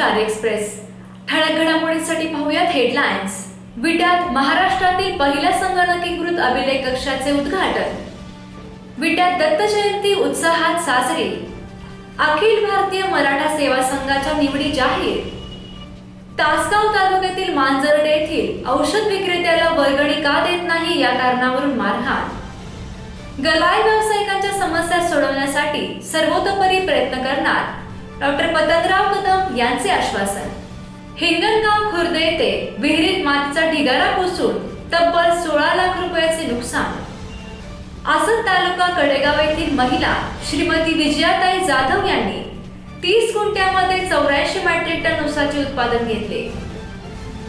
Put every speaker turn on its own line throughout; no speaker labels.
समाचार express ठळक घडामोडींसाठी पाहूयात हेडलाईन्स। विट्यात महाराष्ट्रातील पहिल्या संगणकीकृत अभिलेख कक्षाचे उद्घाटन। विट्यात दत्त जयंती उत्साहात साजरी। अखिल भारतीय मराठा सेवा संघाच्या निवडी जाहीर। तासगाव तालुक्यातील मांजर्डे येथील औषध विक्रेत्याला वर्गणी का देत नाही या कारणावरून मारहाण। गलाई व्यावसायिकांच्या समस्या सोडवण्यासाठी सर्वतोपरी प्रयत्न करणार डॉक्टर पतंगराव कदम यांचे आश्वासन। हिंगणगाव खुर्द येथे विहिरीत मातीचा ढिगारा कोसळून तब्बल 16 लाख रुपयाचे नुकसान। आसत तालुका कडेगाव येथील महिला श्रीमती विजयाताई जाधव यांनी 30 गुंठ्यामध्ये 84 मेट्रिक टन ऊसाचे उत्पादन घेतले।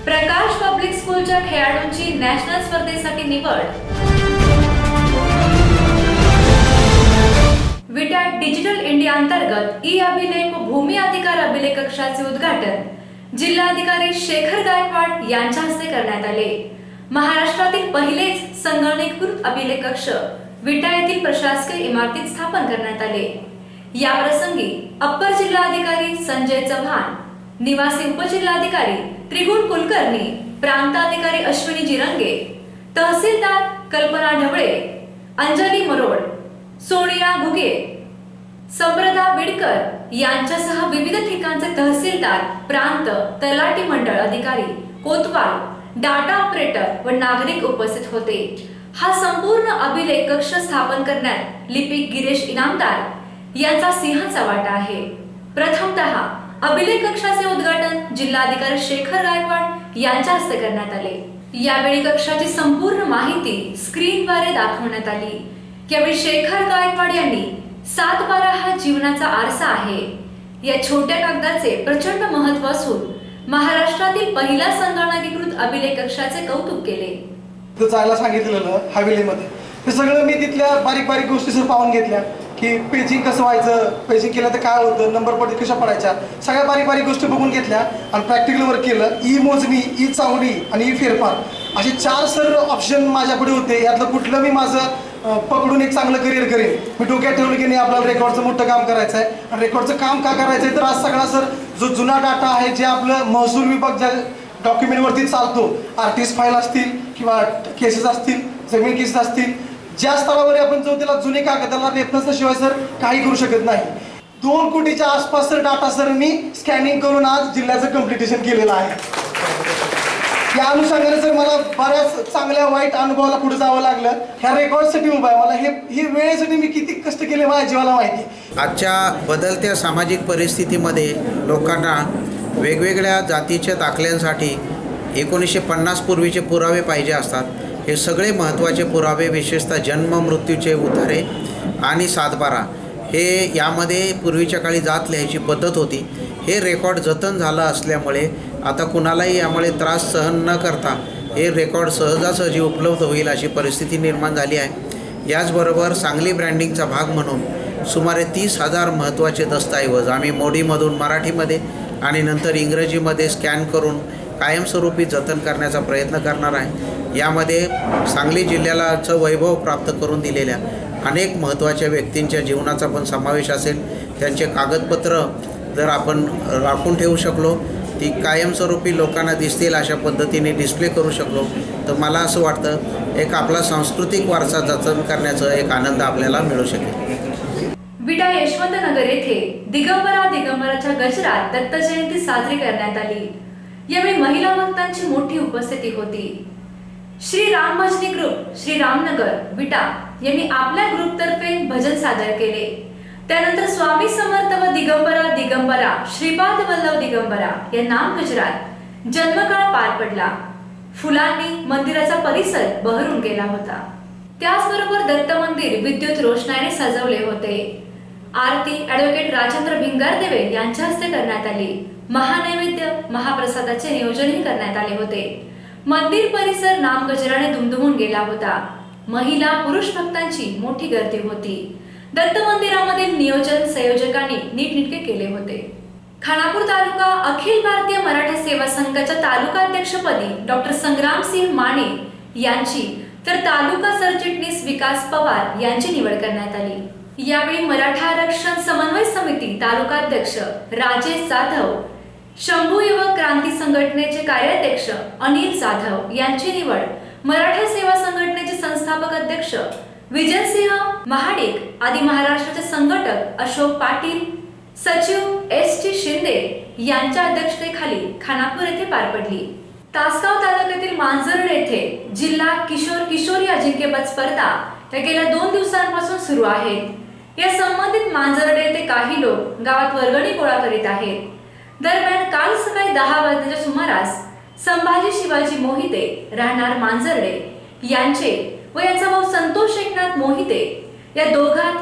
प्रकाश पब्लिक स्कूलच्या खेळाडूंची नॅशनल स्पर्धेसाठी निवड। विट्यात डिजिटल इंडिया अंतर्गत ई अभिलेख व भूमी अधिकार अभिलेख कक्षाचे उद्घाटन जिल्हाधिकारी शेखर गायकवाड यांच्या हस्ते करण्यात आले। महाराष्ट्रातील पहिलेच संगणकीकृत अभिलेख कक्ष विटा येथील प्रशासकीय इमारतीत स्थापन करण्यात आले। या प्रसंगी अप्पर जिल्हाधिकारी संजय चव्हाण, निवासी उपजिल्हाधिकारी त्रिगुण कुलकर्णी, प्रांताधिकारी अश्विनी जिरंगे, तहसीलदार कल्पना ढवळे, अंजली मरोड, सोनिया घुगे, संप्रदा बिडकर यांच्यासह विविध ठिकाणचे तहसीलदार, प्रांत, तलाठी मंडळ अधिकारी, कोतवाल, डाटा ऑपरेटर व नागरिक उपस्थित होते। हा संपूर्ण अभिलेख कक्ष स्थापन करण्यात लिपिक गिरीश इनामदार यांचा सिंहाचा वाटा आहे। प्रथमतः अभिलेख कक्षाचे उद्घाटन जिल्हाधिकारी शेखर गायकवाड यांच्या हस्ते करण्यात आले। यावेळी कक्षाची संपूर्ण माहिती स्क्रीनद्वारे दाखवण्यात आली। यावेळी शेखर गायकवाड यांनी 7/12 हा जीवनाचा आरसा आहे या छोट्या कागदाचे प्रचंड महत्त्व असून महाराष्ट्रातील पहिला संगणकीकृत अभिलेख कक्षाचे कौतुक केले।
जायला सांगितलेलं हवेलीमध्ये हे सगळं मी तिथल्या बारीक बारीक गोष्टी सर पाहून घेतल्या की पेजिंग कसं व्हायचं, पेजिंग केलं तर काय होतं, नंबर पडते कशा पडायच्या, सगळ्या बारीक बारीक गोष्टी बघून घेतल्या आणि प्रॅक्टिकल वर्क केलं। ई मोजणी, ई चावडी आणि ई फेरफार असे 4 सर ऑप्शन माझ्यापुढे होते। यातलं कुठलं मी माझं पकडून एक चांगलं करिअर करेन मी डोक्यात ठेवलं की नाही आपल्याला रेकॉर्डचं मोठं काम करायचं आहे। आणि रेकॉर्डचं काम का करायचं आहे तर आज सगळा सर जो जुना डाटा आहे जे आपलं महसूल विभाग ज्या डॉक्युमेंटवरती चालतो, आर्टिस्ट फाईल असतील किंवा केसेस असतील, जमीन केसेस असतील, ज्या स्थळावर आपण जाऊ त्याला जुने कागदाला रेफरन्सशिवाय सर काही करू शकत नाही। 2 कोटीच्या आसपास सर डाटा सर मी स्कॅनिंग करून आज जिल्ह्याचं कम्प्लिटेशन केलेलं आहे। या अनुषंगाने सर मला बऱ्याच चांगल्या वाईट अनुभवाला पुढे जावं लागलं। ह्या रेकॉर्डसाठी उभा आहे मला ही वेळेसाठी मी किती कष्ट केले माझ्या जीवाला माहिती।
आजच्या बदलत्या सामाजिक परिस्थितीमध्ये लोकांना वेगवेगळ्या जातीच्या दाखल्यांसाठी 1950 पूर्वीचे पुरावे पाहिजे असतात। हे सगळे महत्त्वाचे पुरावे विशेषतः जन्म मृत्यूचे उतारे आणि 7/12 हे यामध्ये पूर्वीच्या काळी जात लिहायची पद्धत होती। हे रेकॉर्ड जतन झालं असल्यामुळे आता कुणालाही यामुळे त्रास सहन न करता हे रेकॉर्ड सहजासहजी उपलब्ध होईल अशी परिस्थिती निर्माण झाली आहे। याचबरोबर सांगली ब्रँडिंगचा भाग म्हणून सुमारे 30,000 महत्त्वाचे दस्तऐवज आम्ही मोडीमधून मराठीमध्ये आणि नंतर इंग्रजीमध्ये स्कॅन करून कायमस्वरूपी जतन करण्याचा प्रयत्न करणार आहे। यामध्ये सांगली जिल्ह्यालाचं वैभव प्राप्त करून दिलेल्या अनेक महत्त्वाच्या व्यक्तींच्या जीवनाचा पण समावेश असेल। त्यांचे कागदपत्र जर आपण राखून ठेवू शकलो, ती कायमस्वरूपी लोकांना दिसतील अशा पद्धतीने डिस्प्ले करू शकलो तर मला असं वाटतं एक आपला सांस्कृतिक वारसा जतन करण्याचा एक आनंद आपल्याला मिळू शकेल।
विटा यशवंतनगर येथे दिगंबराच्या गजरात दत्त जयंती साजरी करण्यात आली। यावेळी महिला भक्तांची मोठी उपस्थिती होती। श्री राम भजनी ग्रुप श्री रामनगर विटा यांनी आपल्या ग्रुपतर्फे भजन सादर केले। त्यानंतर स्वामी समर्थ व दिगंबरा श्रीपाद वल्लभ दिगंबरा या नाम गजरात जन्मकाळ पार पडला। फुलांनी मंदिराचा परिसर बहरून गेला होता। त्याचबरोबर दत्त मंदिर विद्युत रोषणाईने सजवले होते। आरती ॲडव्होकेट राजेंद्र भिंगारदेवे यांच्या हस्ते करण्यात आली। महानैवेद्य महाप्रसादाचे नियोजनही करण्यात आले होते। मंदिर परिसर नामगजराने दुमदुमून गेला होता। महिला पुरुष भक्तांची मोठी गर्दी होती। दत्त मंदिरामधील नियोजन संयोजकांनी नीटनेटके केले होते। खानापूर तालुका अखिल भारतीय मराठा सेवा संघाच्या तालुकाध्यक्षपदी डॉक्टर संग्रामसिंह माने यांची तर तालुका सरचिटणीस विकास पवार यांची निवड करण्यात आली। यावेळी मराठा आरक्षण समन्वय समिती तालुकाध्यक्ष राजेश जाधव, शंभू युवक क्रांती संघटनेचे कार्याध्यक्ष अनिल जाधव यांची निवड मराठा सेवा संघटनेचे संस्थापक अध्यक्ष विजयसिंह महाडिक आदी महाराष्ट्राचे संघटक अशोक पाटील सचिव ST शिंदे यांच्या अध्यक्षतेखाली खानापूर येथे पार पडली। तासगाव तालुक्यातील मांजर्डे येथे जिल्हा किशोर किशोरी अजिंक्यपद स्पर्धा या गेल्या 2 दिवसांपासून सुरू आहेत। या संबंधित मांजर्डे येथे काही लोक गावात वर्गणी गोळा करीत आहेत। दरम्यान काल सकाळी 10 वाजण्याच्या सुमारास संभाजी शिवाजी मोहिते राहणार मांजर्डे यांचे व यांचा भाऊ संतोष एकनाथ मोहिते या दोघात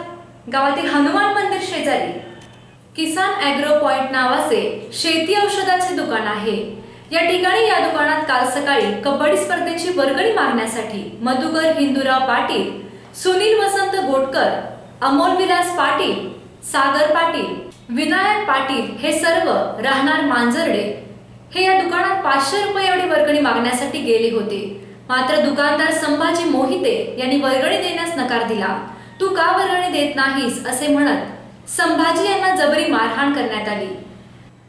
गावातील हनुमान मंदिर शेजारी किसान ॲग्रो पॉइंट नावाचे शेती औषधाचे दुकान आहे। या ठिकाणी या दुकानात काल सकाळी कबड्डी स्पर्धेची वर्गणी मागण्यासाठी मधुकर हिंदूराव पाटील, सुनील वसंत गोटकर, अमोल विलास पाटील, सागर पाटील, विनायक पाटील हे सर्व राहणार मांजर्डे हे या दुकानात 500 रुपये एवढी वर्गणी मागण्यासाठी गेले होते। मात्र दुकानदार संभाजी मोहिते यांनी वर्गणी देण्यास नकार दिला। तू का वर्गणी देत नाहीस असे म्हणत संभाजी यांना जबरी मारहाण करण्यात आली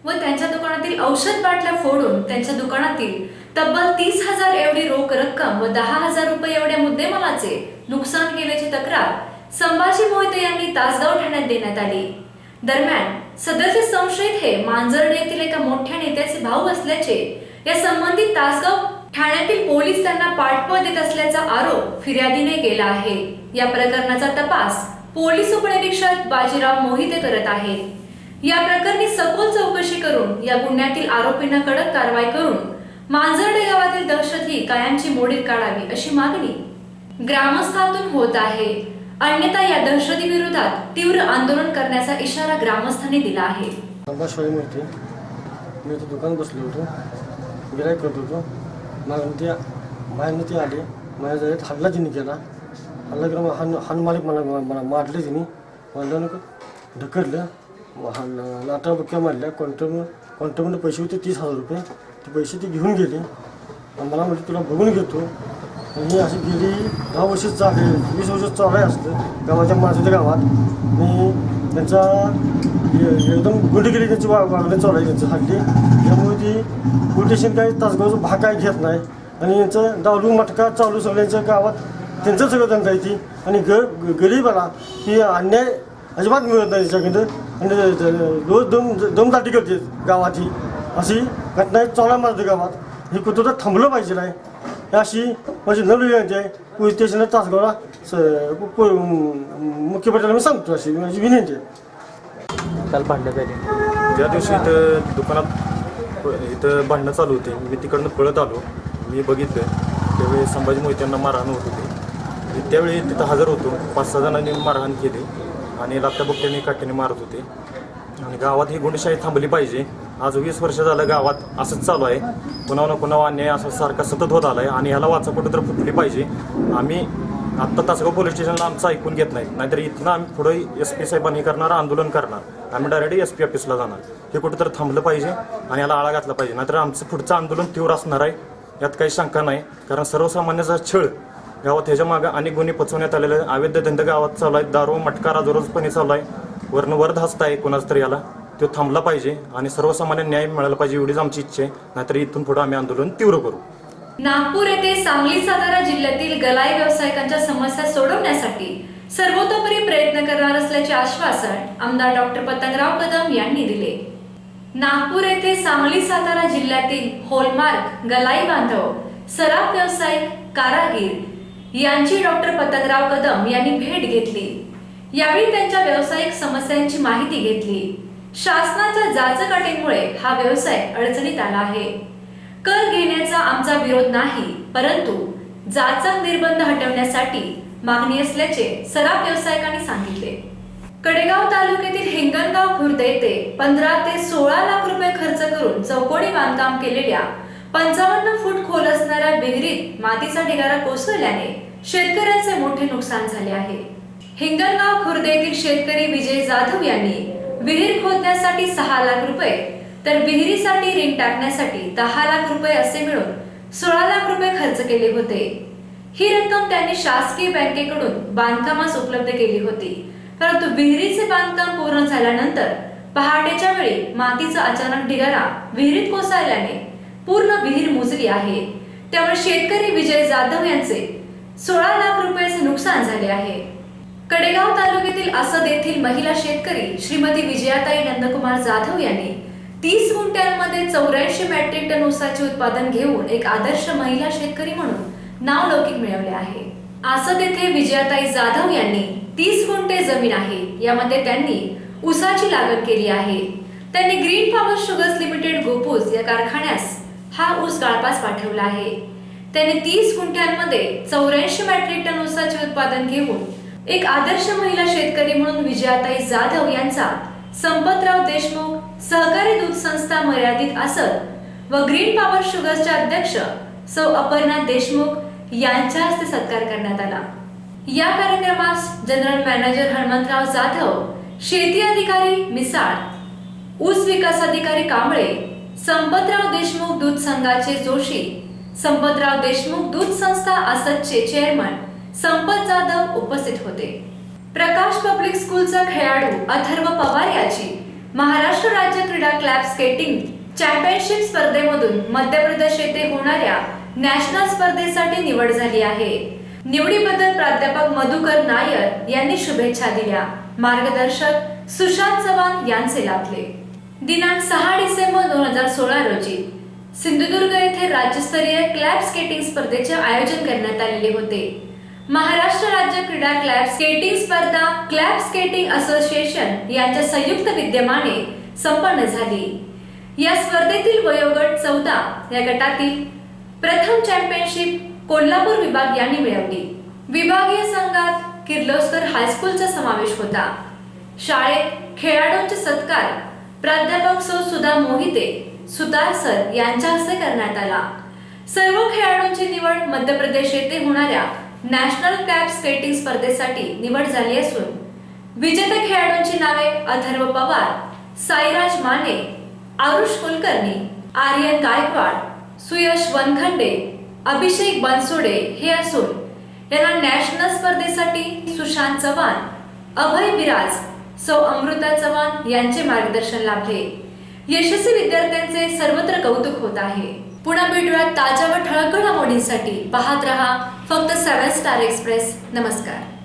व त्यांच्या दुकानातील औषध बाटल्या फोडून त्यांच्या दुकानातील तब्बल 30,000 एवढी रोख रक्कम व 10,000 रुपये एवढ्या मुद्देमालाचे नुकसान केल्याची तक्रार संभाजी मोहिते यांनी तासगाव ठाण्यात देण्यात आली। दरम्यान सदरचे संशयित हे मांजर्डे येथील एका मोठ्या नेत्याचे भाऊ असल्याचे या संबंधित तासगाव ठाण्यातील पोलीस त्यांना पाठबळ देत असल्याचा आरोप फिर्यादीने केला आहे। या प्रकरणाचा तपास पोलीस उपनिरीक्षक बाजीराव मोहिते करत आहेत। या प्रकरणी सखोल चौकशी करून या गुन्ह्यातील आरोपींना कडक कारवाई करून मांजर्डे गावातील दहशत ही कायमची मोडीत काढावी अशी मागणी ग्रामस्थांतून होत आहे। अन्यथा या दहशती विरोधात तीव्र आंदोलन करण्याचा इशारा ग्रामस्थांनी दिला आहे।
संभाजी मोहिते मी इथं दुकान बसलो होतो, गिऱ्हाईक करत होतो। बाहेरनं ते आले, माझ्या जागेत हल्ला तिने केला। हल्ला करून हान मालिक मला मारले तिने, मारल्यानं ढकललं, लाटा बुक्या मारल्या। क्वांटममध्ये पैसे होते 30,000 रुपये, ते पैसे ते घेऊन गेले आणि मला म्हणजे तुला बघून घेतो। मी अशी गेली 10 वर्ष चालू 20 वर्ष चालू आहे असतं गावाच्या माझ्या गावात। मी त्यांचा एकदम गुंडगिरी त्यांची वागणं चालू आहे त्यांचं हल्ली। त्यामुळे ती पोलीस स्टेशन काही तासगावचा भाग काय घेत नाही आणि यांचं दारू मटका चालू सगळ्यांच्या गावात त्यांचं सगळं धंदा आहे ती। आणि गरीबाला ही अन्याय अजिबात मिळत नाही त्याच्याकडं आणि रोज दमदाटी करते गावात। ही अशी घटना चालू आहे माझ्या गावात। ही कुठं तर थांबलं पाहिजे नाही अशी माझी विनंती आहे। पोलीस स्टेशनला तासगावला मुख्यमंत्र्यांना मी सांगतो अशी माझी विनंती आहे।
काल भांडण्यात आली त्या दिवशी इथं दुकानात इथं भांडणं चालू होते। मी तिकडनं पळत आलो, मी बघितलं त्यावेळी संभाजी मोहित्यांना मारहाण होत होती। त्यावेळी तिथं हजर होतो, 5-6 जणांनी मारहाण केली आणि लाथाबुक्क्यांनी काठ्याने मारत होते आणि गावात ही गुंडशाही थांबली पाहिजे। आज 20 वर्ष झालं गावात असंच चालू आहे, पुन्हा पुन्हा अन्याय असं सारखा सतत होत आला आहे आणि ह्याला वाचा कुठं तर फुटली पाहिजे। आम्ही आत्ता तासगाव पोलीस स्टेशनला आमचं ऐकून घेत नाही, नाहीतर इथनं आम्ही पुढे SP साहेबांनी करणार आंदोलन करणार। आम्ही डायरेक्ट SP ऑफिसला जाणार। हे कुठं तर थांबलं पाहिजे आणि याला आळा घातला पाहिजे, नाहीतर आमचं पुढचं आंदोलन तीव्र असणार आहे, यात काही शंका नाही। कारण सर्वसामान्याचा छळ गावात ह्याच्या मागं अनेक गुन्हे पचवण्यात आलेले आहे। अवैध धंदे गावात चालू आहेत, दारू मटका राजरोजपणे चालू आहे, वरनं वरद हसत आहे कोणाच तरी, याला तो थांबला पाहिजे आणि सर्वसामान्य न्याय मिळाला पाहिजे एवढीच आमची इच्छा आहे। नाहीतर इथून पुढे आम्ही आंदोलन तीव्र करू।
नागपूर येथे सांगली सातारा जिल्ह्यातील गलाई व्यावसायिकांच्या समस्या सोडवण्यासाठी सर्वतोपरी प्रयत्न करणार असल्याचे आश्वासन आमदार डॉक्टर पतंगराव कदम यांनी दिले। नागपूर येथे सांगली सातारा जिल्ह्यातील होलमार्क गलाई बांधव सराफ व्यावसायिक कारागीर यांची डॉक्टर पतंगराव कदम यांनी भेट घेतली। यावेळी त्यांच्या व्यावसायिक समस्यांची माहिती घेतली। शासनाच्या जाचकाटीमुळे हा व्यवसाय अडचणीत आला आहे। कर घेण्याचा आमचा विरोध नाही, परंतु जाचक निर्बंध हटवण्यासाठी मागणी असल्याचे सराफ व्यावसायिकांनी सांगितले। कडेगाव तालुक्यातील हिंगणगाव खुर्द येथे 15 ते 16 लाख रुपये खर्च करून चौकोनी बांधकाम केलेल्या 55 फूट खोल असणाऱ्या विहिरीत मातीचा ढिगारा कोसळल्याने शेतकऱ्यांचे मोठे नुकसान झाले आहे। हिंगणगाव खुर्द येथील शेतकरी विजय जाधव यांनी विहीर खोदण्यासाठी 6 लाख रुपये तर विहिरीसाठी रिंग टाकण्यासाठी 10 लाख रुपये असे मिळून 16 लाख रुपये खर्च केले होते। ही रक्कम त्यांनी शासकीय बँकेकडून बांधकामास उपलब्ध केली होती, परंतु विहिरीचे बांधकाम पूर्ण झाल्यानंतर पहाटेच्या वेळी मातीचा अचानक ढिगारा विहिरीत कोसळल्याने पूर्ण विहीर मुजली आहे. त्यामुळे शेतकरी विजय जाधव यांचे 16 लाख रुपयाचे नुकसान झाले आहे. कडेगाव तालुक्यातील असद येथील महिला शेतकरी श्रीमती विजयाताई नंदकुमार जाधव यांनी 30 गुंठ्यांमध्ये 84 मेट्रिक टन ऊसाचे उत्पादन घेऊन एक आदर्श महिला शेतकरी म्हणून नावलौकिक मिळवले आहे. आसद येथे विजयाताई जाधव यांनी 30 गुंठे जमीन आहे. यामध्ये त्यांनी ऊसाची लागवड केली आहे. त्यांनी green power sugars limited Gopuj या कारखान्यास हा ऊस गाळपास पाठवला आहे. त्यांनी 30 गुंठ्यांमध्ये 84 मेट्रिक टन ऊसाचे उत्पादन घेऊन एक आदर्श महिला शेतकरी म्हणून विजयाताई जाधव यांचा संपतराव देशमुख सहकारी दूध संस्था मर्यादित आसद व ग्रीन पॉवर शुगर्सच्या अध्यक्ष सौ अपर्णा देशमुख यांच्या हस्ते सत्कार करण्यात आला. या कार्यक्रमास जनरल मॅनेजर हनुमंतराव जाधव, शेती अधिकारी मिसाळ, ऊस विकास अधिकारी कांबळे, संपतराव देशमुख दूध संघाचे जोशी, संपतराव देशमुख दूध संस्था आसदचे चेअरमन संपत जाधव उपस्थित होते. प्रकाश पब्लिक स्कूलचा खेळाडू अथर्व पवार याची महाराष्ट्र राज्य क्रीडा club skating championship स्पर्धेमधून Madhya Pradesh येथे होणाऱ्या नॅशनल स्पर्धेसाठी निवड झाली आहे. निवडीबद्दल प्राध्यापक मधुकर नायर यांनी शुभेच्छा दिल्या. मार्गदर्शक सुशांत चव्हाण यांचे लाभले. दिनांक 6 डिसेंबर 2016 रोजी सिंधुदुर्ग येथे राज्यस्तरीय क्लॅब स्केटिंग स्पर्धेचे आयोजन करण्यात आलेले होते. महाराष्ट्र राज्य क्रीडा क्लब स्केटिंग स्पर्धा क्लॅब स्केटिंग असोसिएशन यांच्या संयुक्त विद्यमाने संपन्न झाली. या स्पर्धेतील वयोगट 14 या गटातील प्रथम चॅम्पियनशिप कोल्हापूर विभाग यांनी मिळवली. विभागीय संघात किर्लोस्कर हायस्कूलचा समावेश होता. शाळेत खेळाडूंचे सत्कार प्राध्यापक सौ सुधा मोहिते सुतार सर यांच्या हस्ते करण्यात आला. सर्व खेळाडूंची निवड मध्य प्रदेश येथे होणाऱ्या नॅशनल क्लॅब स्केटिंग स्पर्धेसाठी निवड झाली असून विजेत्या खेळाडूंची नावे अथर्व पवार, साईराज माने, आरुष कुलकर्णी, आर्यन गायकवाड, सुयश वनखंडे, अभिषेक बनसोडे हे असून यांना नॅशनल स्पर्धेसाठी सुशांत चव्हाण, अभय बिराज, सौ अमृता चव्हाण यांचे मार्गदर्शन लाभले. यशस्वी विद्यार्थ्यांचे सर्वत्र कौतुक होत आहे. पुन्हा भेटूया ताज्या व ठळक घडामोडींसाठी. पाहत रहा फक्त 7 स्टार एक्सप्रेस. नमस्कार.